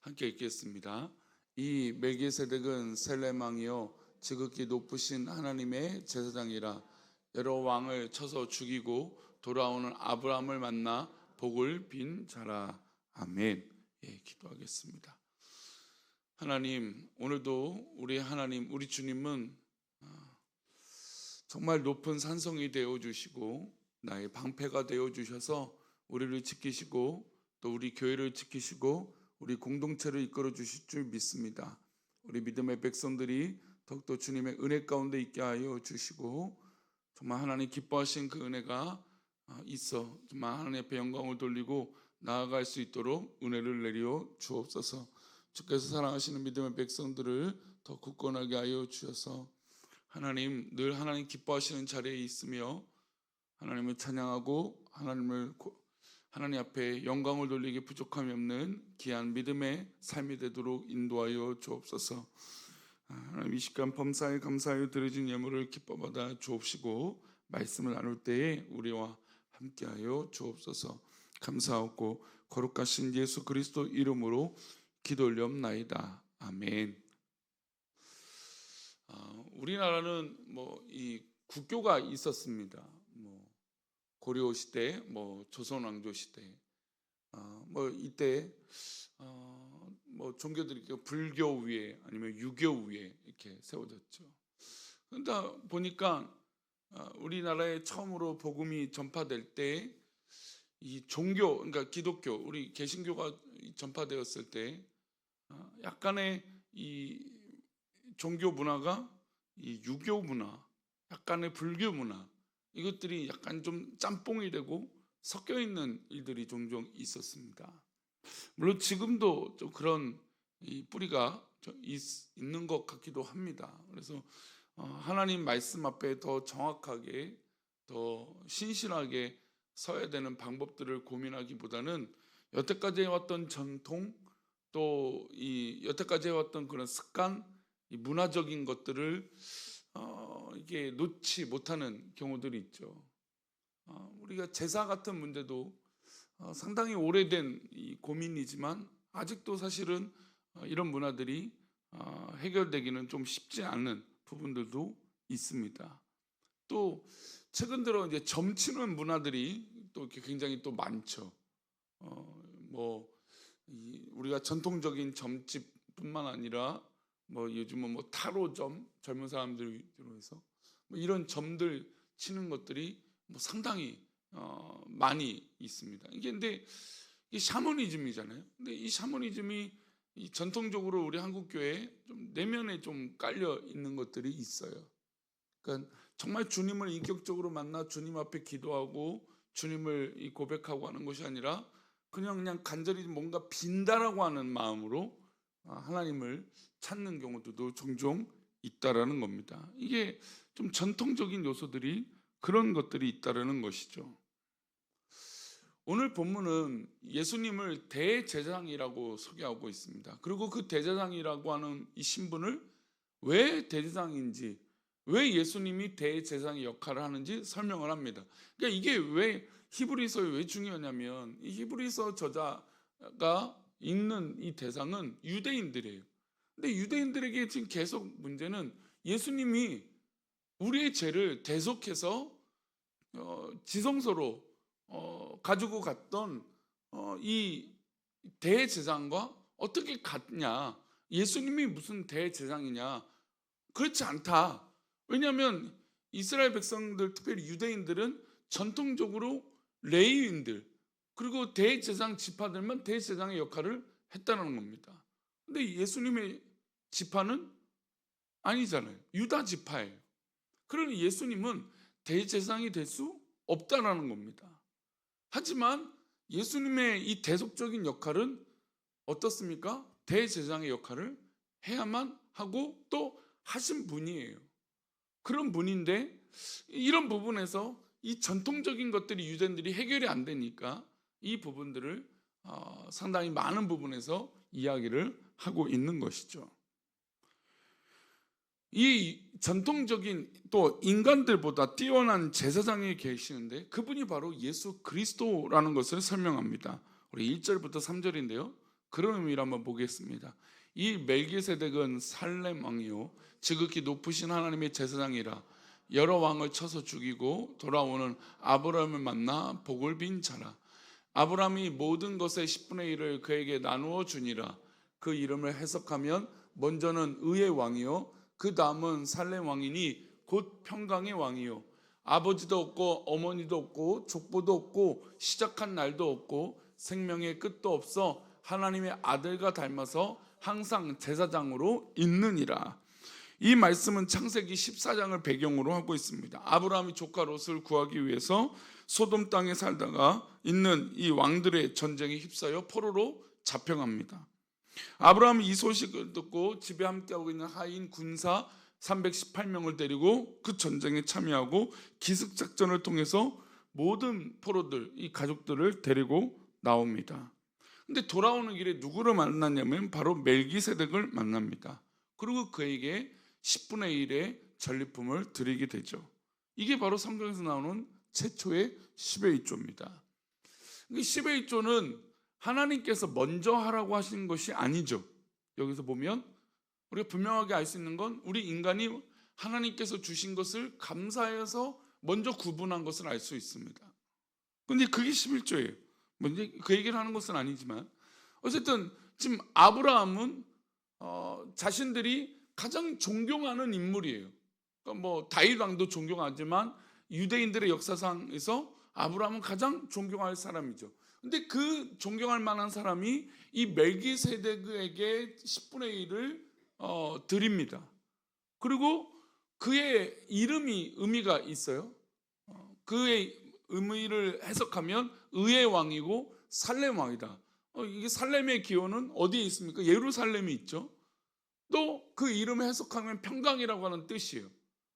함께 읽겠습니다. 이 멜기세덱은 셀렘 왕이요 지극히 높으신 하나님의 제사장이라. 여러 왕을 쳐서 죽이고 돌아오는 아브라함을 만나 복을 빈 자라. 아멘. 기도하겠습니다. 하나님, 오늘도 우리 하나님, 우리 주님은 정말 높은 산성이 되어 주시고 나의 방패가 되어 주셔서 우리를 지키시고 또 우리 교회를 지키시고 우리 공동체를 이끌어 주실 줄 믿습니다. 우리 믿음의 백성들이 더욱더 주님의 은혜 가운데 있게 하여 주시고 정말 하나님 기뻐하신 그 은혜가 있어 정말 하나님 앞에 영광을 돌리고 나아갈 수 있도록 은혜를 내려 주옵소서. 주께서 사랑하시는 믿음의 백성들을 더 굳건하게 하여 주셔서 하나님 늘 하나님 기뻐하시는 자리에 있으며 하나님을 찬양하고 하나님 앞에 영광을 돌리기 부족함이 없는 귀한 믿음의 삶이 되도록 인도하여 주옵소서. 하나님 이 시간 범사에 감사하여 드려진 예물을 기뻐 받아 주옵시고 말씀을 나눌 때에 우리와 함께하여 주옵소서. 감사하고 거룩하신 예수 그리스도 이름으로 기도 올리옵나이다. 아멘. 우리나라는 이 국교가 있었습니다. 고려 시대, 조선 왕조 시대, 이때 종교들이 불교 위에 아니면 유교 위에 이렇게 세워졌죠. 그러다 보니까 우리나라에 처음으로 복음이 전파될 때 이 종교, 그러니까 기독교, 우리 개신교가 전파되었을 때 약간의 이 종교 문화가 이 유교 문화, 약간의 불교 문화 이것들이 약간 좀 짬뽕이 되고 섞여 있는 일들이 종종 있었습니다. 물론 지금도 좀 그런 이 뿌리가 있는 것 같기도 합니다. 그래서 하나님 말씀 앞에 더 정확하게 더 신실하게 서야 되는 방법들을 고민하기보다는 여태까지 해왔던 전통 또 이 여태까지 해왔던 그런 습관, 이 문화적인 것들을 이게 놓지 못하는 경우들이 있죠. 우리가 제사 같은 문제도 상당히 오래된 이 고민이지만 아직도 사실은 이런 문화들이 해결되기는 좀 쉽지 않은 부분들도 있습니다. 또 최근 들어 이제 점치는 문화들이 또 이렇게 굉장히 또 많죠. 우리가 전통적인 점집뿐만 아니라 요즘은 타로점 젊은 사람들로 해서 이런 점들 치는 것들이 상당히 많이 있습니다. 근데 이 샤머니즘이잖아요. 근데 이 샤머니즘이 이 전통적으로 우리 한국 교회에 좀 내면에 좀 깔려 있는 것들이 있어요. 그러니까 정말 주님을 인격적으로 만나 주님 앞에 기도하고 주님을 고백하고 하는 것이 아니라 그냥 간절히 뭔가 빈다라고 하는 마음으로 하나님을 찾는 경우도 종종 있다라는 겁니다. 이게 좀 전통적인 요소들이 그런 것들이 있다라는 것이죠. 오늘 본문은 예수님을 대제사장이라고 소개하고 있습니다. 그리고 그 대제사장이라고 하는 이 신분을 왜 대제사장인지, 왜 예수님이 대제사장의 역할을 하는지 설명을 합니다. 그러니까 이게 왜 히브리서에 왜 중요하냐면 이 히브리서 저자가 읽는 이 대상은 유대인들이에요. 근데 유대인들에게 지금 계속 문제는 예수님이 우리의 죄를 대속해서 지성소로 가지고 갔던 이 대제사장과 어떻게 같냐? 예수님이 무슨 대제사장이냐? 그렇지 않다. 왜냐하면 이스라엘 백성들, 특별히 유대인들은 전통적으로 레위인들 그리고 대제사장 지파들만 대제사장의 역할을 했다는 겁니다. 근데 예수님의 지파는 아니잖아요. 유다 지파예요. 그러니 예수님은 대제사장이 될 수 없다라는 겁니다. 하지만 예수님의 이 대속적인 역할은 어떻습니까? 대제사장의 역할을 해야만 하고 또 하신 분이에요. 그런 분인데 이런 부분에서 이 전통적인 것들이 유대인들이 해결이 안 되니까 이 부분들을 상당히 많은 부분에서 이야기를 하고 있는 것이죠. 이 전통적인 또 인간들보다 뛰어난 제사장이 계시는데 그분이 바로 예수 그리스도라는 것을 설명합니다. 우리 1절부터 3절인데요. 그런 의미를 한번 보겠습니다. 이 멜기세덱은 살렘 왕이요 지극히 높으신 하나님의 제사장이라 여러 왕을 쳐서 죽이고 돌아오는 아브라함을 만나 복을 빈 자라. 아브라함이 모든 것의 10분의 1을 그에게 나누어 주니라. 그 이름을 해석하면 먼저는 의의 왕이요 그 다음은 살렘 왕이니 곧 평강의 왕이요 아버지도 없고 어머니도 없고 족보도 없고 시작한 날도 없고 생명의 끝도 없어 하나님의 아들과 닮아서 항상 제사장으로 있느니라. 이 말씀은 창세기 14장을 배경으로 하고 있습니다. 아브라함이 조카 롯을 구하기 위해서 소돔 땅에 살다가 있는 이 왕들의 전쟁에 휩싸여 포로로 잡혀갑니다. 아브라함이 이 소식을 듣고 집에 함께하고 있는 하인 군사 318명을 데리고 그 전쟁에 참여하고 기습작전을 통해서 모든 포로들, 이 가족들을 데리고 나옵니다. 근데 돌아오는 길에 누구를 만났냐면 바로 멜기세덱을 만납니다. 그리고 그에게 10분의 1의 전리품을 드리게 되죠. 이게 바로 성경에서 나오는 최초의 10의 1조입니다. 이 10의 1조는 하나님께서 먼저 하라고 하신 것이 아니죠. 여기서 보면 우리가 분명하게 알 수 있는 건 우리 인간이 하나님께서 주신 것을 감사해서 먼저 구분한 것을 알 수 있습니다. 근데 그게 11조예요. 먼저 그 얘기를 하는 것은 아니지만 어쨌든 지금 아브라함은 자신들이 가장 존경하는 인물이에요. 그러니까 뭐 다윗 왕도 존경하지만 유대인들의 역사상에서 아브라함은 가장 존경할 사람이죠. 근데 그 존경할 만한 사람이 이 멜기세덱에게 10분의 1을 드립니다. 그리고 그의 이름이 의미가 있어요. 그의 의미를 해석하면 의의 왕이고 살렘 왕이다. 이게 살렘의 기원은 어디에 있습니까? 예루살렘이 있죠. 또 그 이름을 해석하면 평강이라고 하는 뜻이에요.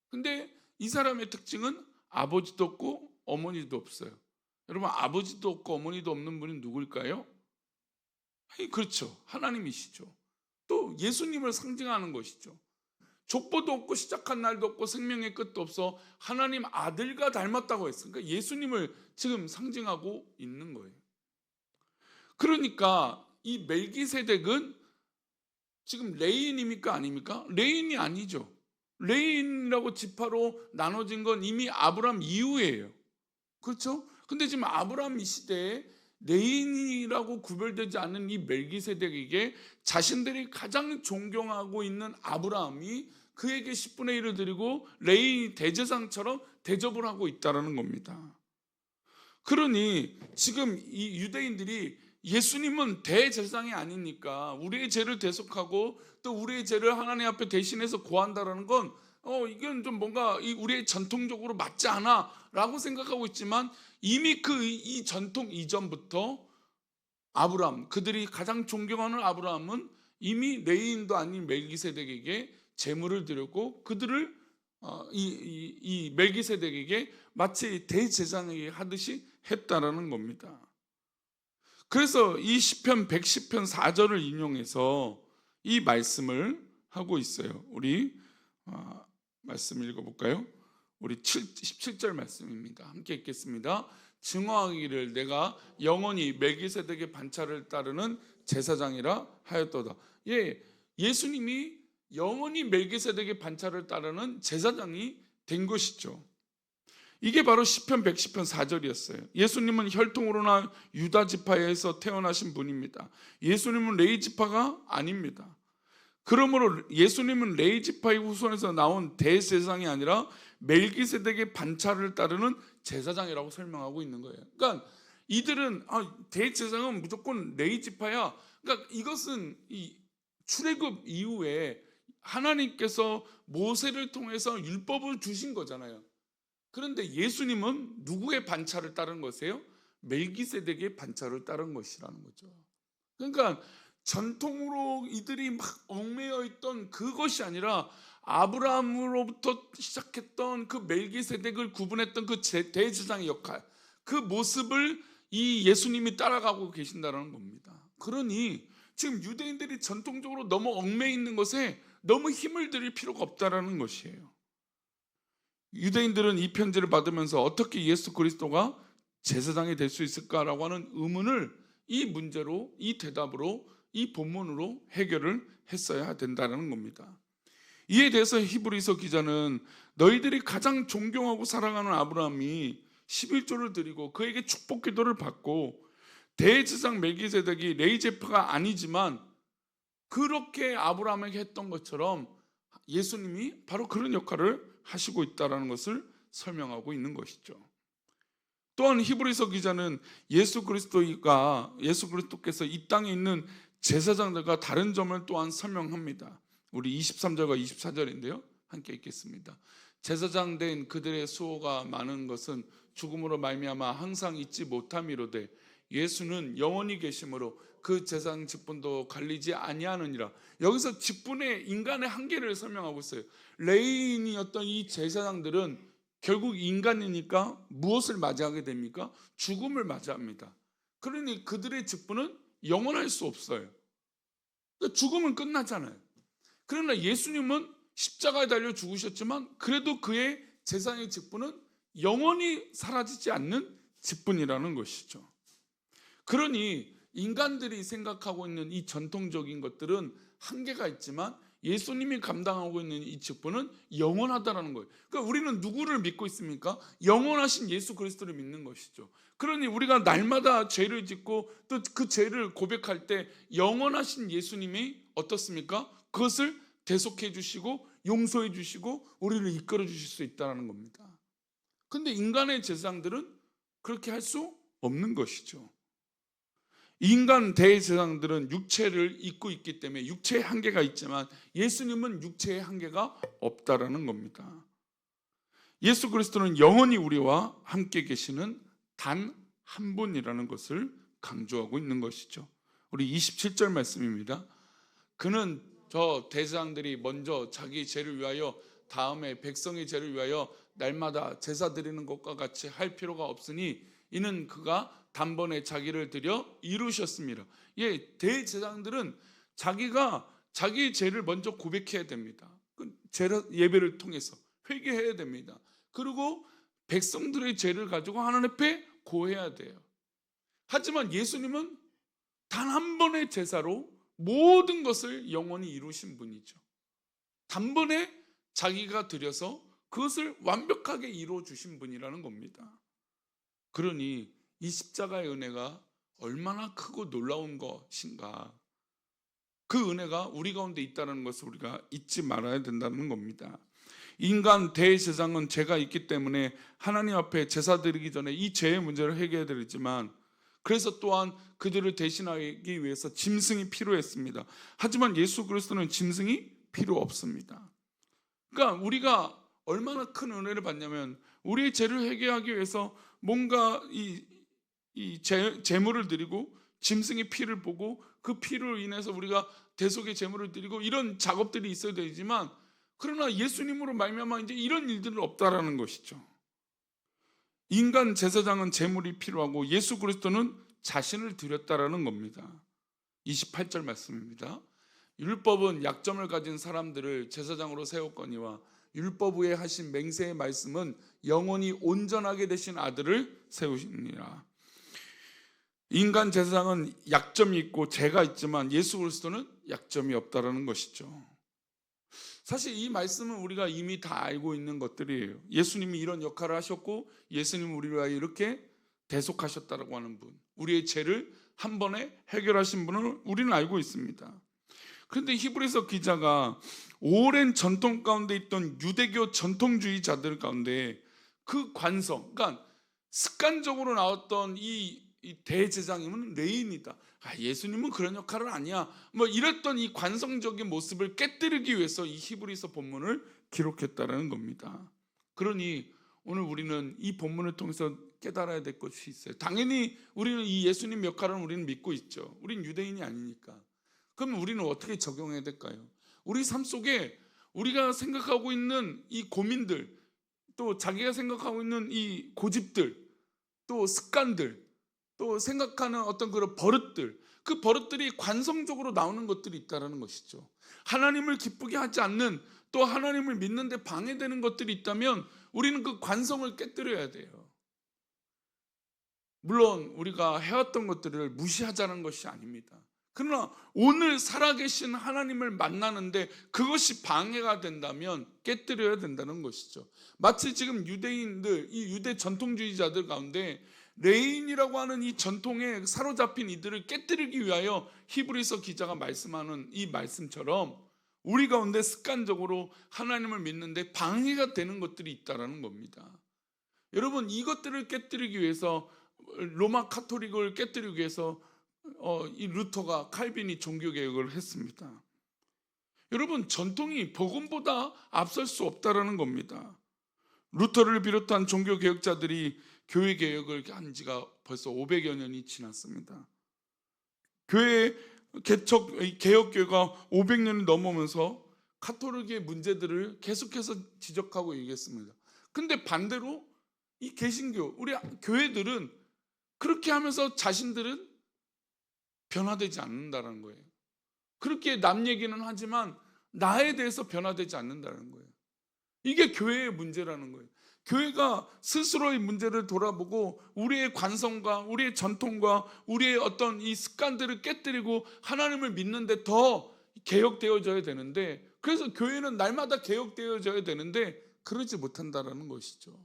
근데 이 사람의 특징은 아버지도 없고 어머니도 없어요. 여러분, 아버지도 없고 어머니도 없는 분이 누구일까요? 그렇죠. 하나님이시죠. 또 예수님을 상징하는 것이죠. 족보도 없고 시작한 날도 없고 생명의 끝도 없어 하나님 아들과 닮았다고 했어요. 그러니까 예수님을 지금 상징하고 있는 거예요. 그러니까 이 멜기세덱은 지금 레인입니까 아닙니까? 레인이 아니죠. 레인이라고 지파로 나눠진 건 이미 아브라함 이후예요. 그렇죠? 근데 지금 아브라함 이 시대에 레인이라고 구별되지 않는 이 멜기세덱에게 자신들이 가장 존경하고 있는 아브라함이 그에게 10분의 1을 드리고 레인이 대제사장처럼 대접을 하고 있다는 겁니다. 그러니 지금 이 유대인들이 예수님은 대제사장이 아니니까 우리의 죄를 대속하고 또 우리의 죄를 하나님 앞에 대신해서 고한다라는 건 이건 좀 뭔가 우리의 전통적으로 맞지 않아 라고 생각하고 있지만 이미 이 전통 이전부터 아브라함, 그들이 가장 존경하는 아브라함은 이미 레인도 아닌 멜기세덱에게 제물을 드렸고 그들을 이 멜기세덱에게 마치 대제사장에게 하듯이 했다라는 겁니다. 그래서 이 시편 110편 4절을 인용해서 이 말씀을 하고 있어요. 우리 말씀 읽어볼까요? 우리 17절 말씀입니다. 함께 읽겠습니다. 증언하기를 내가 영원히 멜기세덱의 반차를 따르는 제사장이라 하였도다. 예수님이 영원히 멜기세덱의 반차를 따르는 제사장이 된 것이죠. 이게 바로 시편 110편 4절이었어요. 예수님은 혈통으로나 유다 지파에서 태어나신 분입니다. 예수님은 레위 지파가 아닙니다. 그러므로 예수님은 레위 지파의 후손에서 나온 대제사장이 아니라 멜기세덱의 반차를 따르는 제사장이라고 설명하고 있는 거예요. 그러니까 이들은 대제사장은 무조건 레위 지파야. 그러니까 이것은 이 출애굽 이후에 하나님께서 모세를 통해서 율법을 주신 거잖아요. 그런데 예수님은 누구의 반차를 따른 것이에요? 멜기세덱의 반차를 따른 것이라는 거죠. 그러니까 전통으로 이들이 막 얽매여 있던 그것이 아니라 아브라함으로부터 시작했던 그 멜기세덱을 구분했던 그 대제사장의 역할, 그 모습을 이 예수님이 따라가고 계신다는 겁니다. 그러니 지금 유대인들이 전통적으로 너무 얽매여 있는 것에 너무 힘을 들일 필요가 없다라는 것이에요. 유대인들은 이 편지를 받으면서 어떻게 예수 그리스도가 제사장이 될 수 있을까라고 하는 의문을 이 문제로, 이 대답으로 이 본문으로 해결을 했어야 된다는 겁니다. 이에 대해서 히브리서 기자는 너희들이 가장 존경하고 사랑하는 아브라함이 11조를 드리고 그에게 축복 기도를 받고 대제사장 멜기세덱이 레위제파가 아니지만 그렇게 아브라함에게 했던 것처럼 예수님이 바로 그런 역할을 하시고 있다는 것을 설명하고 있는 것이죠. 또한 히브리서 기자는 예수 그리스도께서 이 땅에 있는 제사장들과 다른 점을 또한 설명합니다. 우리 23절과 24절인데요. 함께 읽겠습니다. 제사장 된 그들의 수호가 많은 것은 죽음으로 말미암아 항상 잊지 못함이로되 예수는 영원히 계심으로 그 제사장 직분도 갈리지 아니하느니라. 여기서 직분의 인간의 한계를 설명하고 있어요. 레위인이었던 이 제사장들은 결국 인간이니까 무엇을 맞이하게 됩니까? 죽음을 맞이합니다. 그러니 그들의 직분은 영원할 수 없어요. 그러니까 죽음은 끝나잖아요. 그러나 예수님은 십자가에 달려 죽으셨지만 그래도 그의 제사장의 직분은 영원히 사라지지 않는 직분이라는 것이죠. 그러니 인간들이 생각하고 있는 이 전통적인 것들은 한계가 있지만 예수님이 감당하고 있는 이 직분은 영원하다는 거예요. 그러니까 우리는 누구를 믿고 있습니까? 영원하신 예수 그리스도를 믿는 것이죠. 그러니 우리가 날마다 죄를 짓고 또 그 죄를 고백할 때 영원하신 예수님이 어떻습니까? 그것을 대속해 주시고 용서해 주시고 우리를 이끌어 주실 수 있다는 겁니다. 근데 인간의 제사장들은 그렇게 할 수 없는 것이죠. 인간 대제사장들은 육체를 입고 있기 때문에 육체의 한계가 있지만 예수님은 육체의 한계가 없다라는 겁니다. 예수 그리스도는 영원히 우리와 함께 계시는 단 한 분이라는 것을 강조하고 있는 것이죠. 우리 27절 말씀입니다. 그는 저 대제사장들이 먼저 자기 죄를 위하여 다음에 백성의 죄를 위하여 날마다 제사 드리는 것과 같이 할 필요가 없으니 이는 그가 단번에 자기를 드려 이루셨습니다. 예, 대제사장들은 자기가 자기의 죄를 먼저 고백해야 됩니다. 예배를 통해서 회개해야 됩니다. 그리고 백성들의 죄를 가지고 하나님 앞에 고해야 돼요. 하지만 예수님은 단 한 번의 제사로 모든 것을 영원히 이루신 분이죠. 단번에 자기가 드려서 그것을 완벽하게 이루어 주신 분이라는 겁니다. 그러니 이 십자가의 은혜가 얼마나 크고 놀라운 것인가, 그 은혜가 우리 가운데 있다는 것을 우리가 잊지 말아야 된다는 겁니다. 인간 대제사장은 죄가 있기 때문에 하나님 앞에 제사 드리기 전에 이 죄의 문제를 해결해야 되지만 그래서 또한 그들을 대신하기 위해서 짐승이 필요했습니다. 하지만 예수 그리스도는 짐승이 필요 없습니다. 그러니까 우리가 얼마나 큰 은혜를 받냐면 우리의 죄를 해결하기 위해서 뭔가 제물을 드리고 짐승의 피를 보고 그 피로 인해서 우리가 대속의 제물을 드리고 이런 작업들이 있어야 되지만 그러나 예수님으로 말미암아 이제 이런 일들은 없다라는 것이죠. 인간 제사장은 제물이 필요하고 예수 그리스도는 자신을 드렸다라는 겁니다. 28절 말씀입니다. 율법은 약점을 가진 사람들을 제사장으로 세웠거니와 율법 위에 하신 맹세의 말씀은 영원히 온전하게 되신 아들을 세우시니라. 인간 제사장은 약점이 있고 죄가 있지만 예수 그리스도는 약점이 없다라는 것이죠. 사실 이 말씀은 우리가 이미 다 알고 있는 것들이에요. 예수님이 이런 역할을 하셨고 예수님은 우리를 위하여 이렇게 대속하셨다라고 하는 분, 우리의 죄를 한 번에 해결하신 분을 우리는 알고 있습니다. 그런데 히브리서 기자가 오랜 전통 가운데 있던 유대교 전통주의자들 가운데 그 관성, 그러니까 습관적으로 나왔던 이 대제사장님은 레인이다, 예수님은 그런 역할은 아니야, 뭐 이랬던 이 관성적인 모습을 깨뜨리기 위해서 이 히브리서 본문을 기록했다라는 겁니다. 그러니 오늘 우리는 이 본문을 통해서 깨달아야 될 것이 있어요. 당연히 우리는 이 예수님 역할은 우리는 믿고 있죠. 우린 유대인이 아니니까. 그럼 우리는 어떻게 적용해야 될까요? 우리 삶 속에 우리가 생각하고 있는 이 고민들, 또 자기가 생각하고 있는 이 고집들, 또 습관들, 또 생각하는 어떤 그런 버릇들, 그 버릇들이 관성적으로 나오는 것들이 있다는 것이죠. 하나님을 기쁘게 하지 않는, 또 하나님을 믿는데 방해되는 것들이 있다면 우리는 그 관성을 깨뜨려야 돼요. 물론 우리가 해왔던 것들을 무시하자는 것이 아닙니다. 그러나 오늘 살아계신 하나님을 만나는데 그것이 방해가 된다면 깨뜨려야 된다는 것이죠. 마치 지금 유대인들, 이 유대 전통주의자들 가운데 레인이라고 하는 이 전통에 사로잡힌 이들을 깨뜨리기 위하여 히브리서 기자가 말씀하는 이 말씀처럼 우리 가운데 습관적으로 하나님을 믿는데 방해가 되는 것들이 있다는 겁니다. 여러분, 이것들을 깨뜨리기 위해서, 로마 카톨릭을 깨뜨리기 위해서 이 루터가, 칼빈이 종교개혁을 했습니다. 여러분, 전통이 복음보다 앞설 수 없다라는 겁니다. 루터를 비롯한 종교개혁자들이 교회개혁을 한 지가 벌써 500여 년이 지났습니다. 교회 개혁교회가 500년이 넘으면서 카톨릭의 문제들을 계속해서 지적하고 얘기했습니다. 근데 반대로 이 개신교, 우리 교회들은 그렇게 하면서 자신들은 변화되지 않는다는 거예요. 그렇게 남 얘기는 하지만 나에 대해서 변화되지 않는다는 거예요. 이게 교회의 문제라는 거예요. 교회가 스스로의 문제를 돌아보고 우리의 관성과 우리의 전통과 우리의 어떤 이 습관들을 깨뜨리고 하나님을 믿는데 더 개혁되어져야 되는데, 그래서 교회는 날마다 개혁되어져야 되는데 그러지 못한다는 것이죠.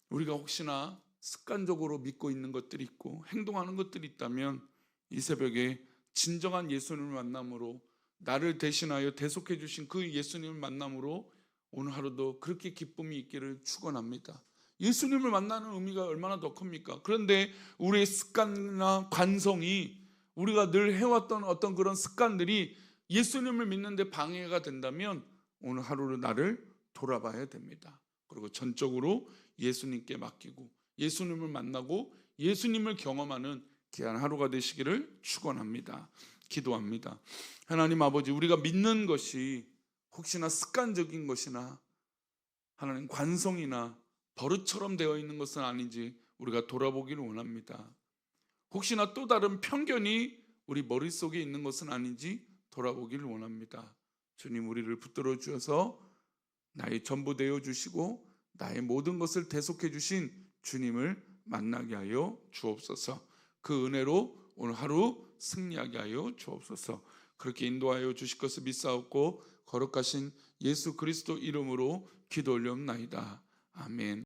우리가 혹시나 습관적으로 믿고 있는 것들이 있고 행동하는 것들이 있다면 이 새벽에 진정한 예수님을 만남으로, 나를 대신하여 대속해 주신 그 예수님을 만남으로 오늘 하루도 그렇게 기쁨이 있기를 축원합니다. 예수님을 만나는 의미가 얼마나 더 큽니까? 그런데 우리의 습관이나 관성이, 우리가 늘 해왔던 어떤 그런 습관들이 예수님을 믿는데 방해가 된다면 오늘 하루를 나를 돌아봐야 됩니다. 그리고 전적으로 예수님께 맡기고 예수님을 만나고 예수님을 경험하는 귀한 하루가 되시기를 축원합니다. 기도합니다. 하나님 아버지, 우리가 믿는 것이 혹시나 습관적인 것이나 하나님 관성이나 버릇처럼 되어 있는 것은 아닌지 우리가 돌아보기를 원합니다. 혹시나 또 다른 편견이 우리 머릿속에 있는 것은 아닌지 돌아보기를 원합니다. 주님, 우리를 붙들어 주셔서 나의 전부 되어 주시고 나의 모든 것을 대속해 주신 주님을 만나게 하여 주옵소서. 그 은혜로 오늘 하루 승리하게 하여 주옵소서. 그렇게 인도하여 주실 것을 믿사옵고 거룩하신 예수 그리스도 이름으로 기도 올려옵나이다. 아멘.